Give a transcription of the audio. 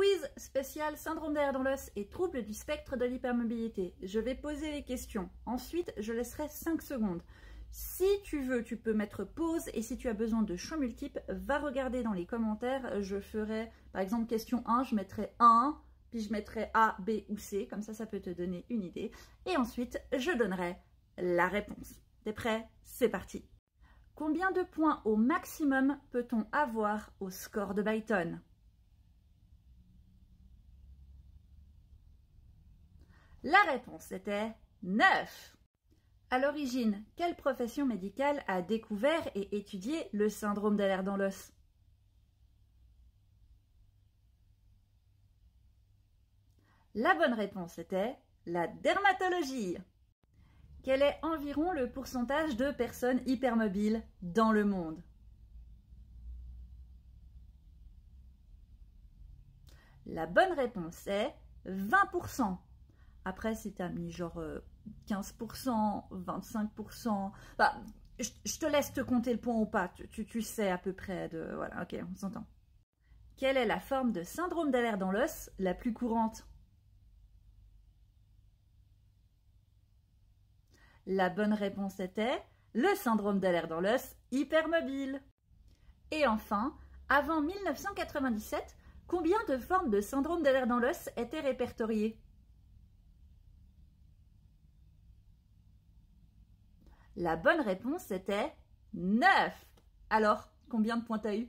Quiz spécial syndrome d'air dans l'os et troubles du spectre de l'hypermobilité. Je vais poser les questions. Ensuite, je laisserai 5 secondes. Si tu veux, tu peux mettre pause et si tu as besoin de choix multiples, va regarder dans les commentaires. Je ferai, par exemple, question 1, je mettrai 1, puis je mettrai A, B ou C. Comme ça peut te donner une idée. Et ensuite, je donnerai la réponse. T'es prêt? C'est parti. Combien de points au maximum peut-on avoir au score de Byton? La réponse était 9. À l'origine, quelle profession médicale a découvert et étudié le syndrome d'air dans l'os? La bonne réponse était la dermatologie. Quel est environ le pourcentage de personnes hypermobiles dans le monde? La bonne réponse est 20%. Après, si tu as mis genre 15%, 25%, bah, je te laisse te compter le point ou pas. Tu sais à peu près de... Voilà, ok, on s'entend. Quelle est la forme de syndrome d'air dans l'os la plus courante? La bonne réponse était le syndrome d'air dans l'os hypermobile. Et enfin, avant 1997, combien de formes de syndrome d'air dans l'os étaient répertoriées? La bonne réponse était 9. Alors, combien de points t'as eu?